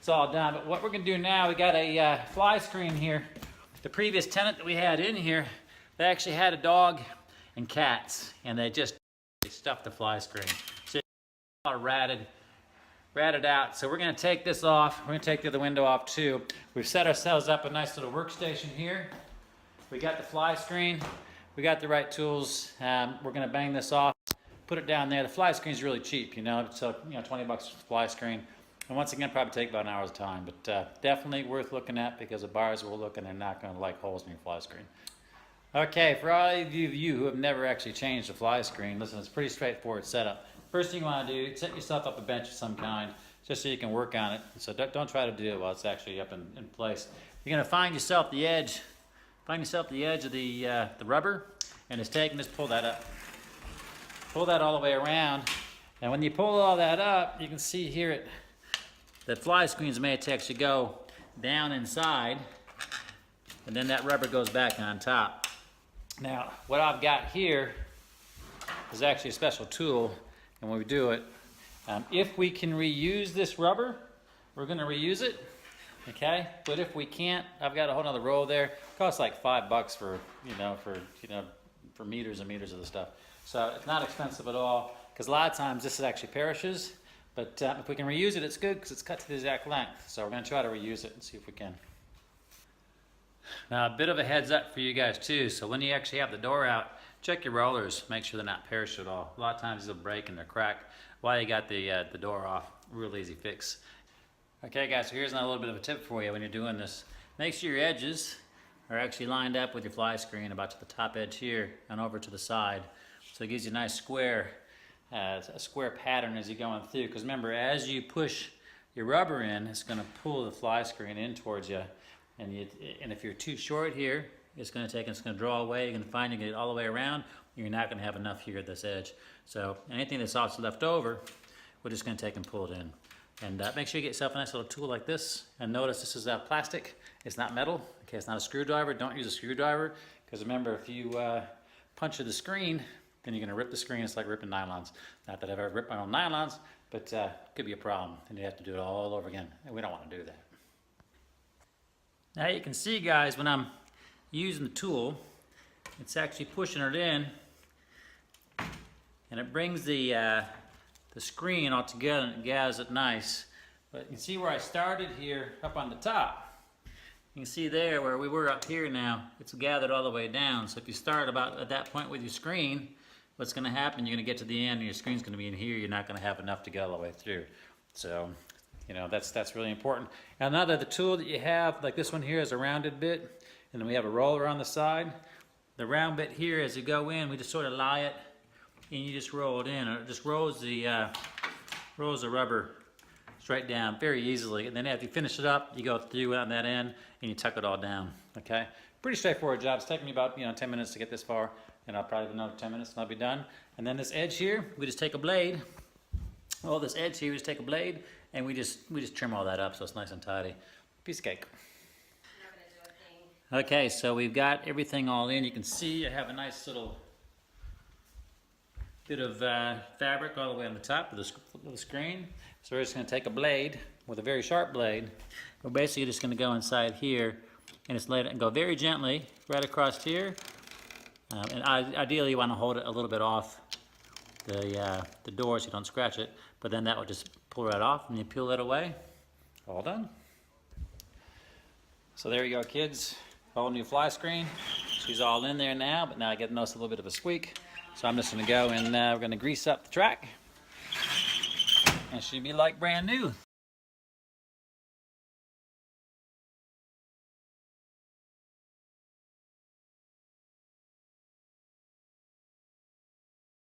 it's all done. But what we're gonna do now, we got a fly screen here. The previous tenant that we had in here, they actually had a dog and cats, and they stuffed the fly screen. So it's all ratted out. So we're gonna take this off. We're gonna take the other window off too. We've set ourselves up a nice little workstation here. We got the fly screen. We got the right tools. We're gonna bang this off, put it down there. The fly screen is really cheap, you know, so 20 bucks for the fly screen. And once again, probably take about an hour's time, but definitely worth looking at because the buyers will look and they're not gonna like holes in your fly screen. Okay, for all of you who have never actually changed the fly screen, listen, it's a pretty straightforward setup. First thing you wanna do, set yourself up a bench of some kind, just so you can work on it. So don't try to do it while it's actually up in place. You're gonna find yourself the edge of the rubber, and it's taking, just pull that up. Pull that all the way around, and when you pull all that up, you can see here the fly screen's made to actually go down inside, and then that rubber goes back on top. Now, what I've got here is actually a special tool, and when we do it, if we can reuse this rubber, we're gonna reuse it. Okay, but if we can't, I've got a whole nother roll there. It costs like $5 for meters and meters of the stuff. So it's not expensive at all, because a lot of times this actually perishes. But if we can reuse it, it's good because it's cut to the exact length. So we're gonna try to reuse it and see if we can. Now a bit of a heads up for you guys too. So when you actually have the door out, check your rollers, make sure they're not perished at all. A lot of times they'll break and they're cracked. While you got the door off, real easy fix. Okay guys, so here's a little bit of a tip for you when you're doing this. Make sure your edges are actually lined up with your fly screen about to the top edge here and over to the side. So it gives you a nice square, a square pattern as you're going through. Because remember, as you push your rubber in, it's going to pull the fly screen in towards you. And if you're too short here, it's going to draw away. You're going to find you get it all the way around. You're not going to have enough here at this edge. So anything that's also left over, we're just going to take and pull it in. And make sure you get yourself a nice little tool like this. And notice this is plastic, it's not metal. Okay, it's not a screwdriver. Don't use a screwdriver, because remember, if you puncture the screen, then you're gonna rip the screen. It's like ripping nylons. Not that I've ever ripped my own nylons, but it could be a problem. And you have to do it all over again. And we don't want to do that. Now you can see, guys, when I'm using the tool, it's actually pushing it in, and it brings the screen all together and it gathers it nice. But you can see where I started here up on the top. You can see there where we were up here now, it's gathered all the way down. So if you start about at that point with your screen, what's gonna happen, you're gonna get to the end and your screen's gonna be in here, you're not gonna have enough to go all the way through. So, you know, that's really important. And another, the tool that you have, like this one here is a rounded bit, and then we have a roller on the side. The round bit here, as you go in, we just sort of lie it, and you just roll it in, and it just rolls the rubber straight down very easily. And then after you finish it up, you go through on that end and you tuck it all down. Okay, pretty straightforward job. It's taken me about 10 minutes to get this far, and I'll probably have another 10 minutes and I'll be done. And then this edge here, we just take a blade. All this edge here, we just take a blade and we just trim all that up so it's nice and tidy. Piece of cake. Okay, so we've got everything all in. You can see I have a nice little bit of fabric all the way on the top of the screen. So we're just going to take a blade with a very sharp blade. We're basically just going to go inside here and just let it go very gently right across here. And ideally you want to hold it a little bit off the door so you don't scratch it. But then that will just pull right off and you peel it away. All done. So there you go, kids. Whole new fly screen. She's all in there now, but now I get to notice a little bit of a squeak. So I'm just going to go and we're going to grease up the track. And she'll be like brand new.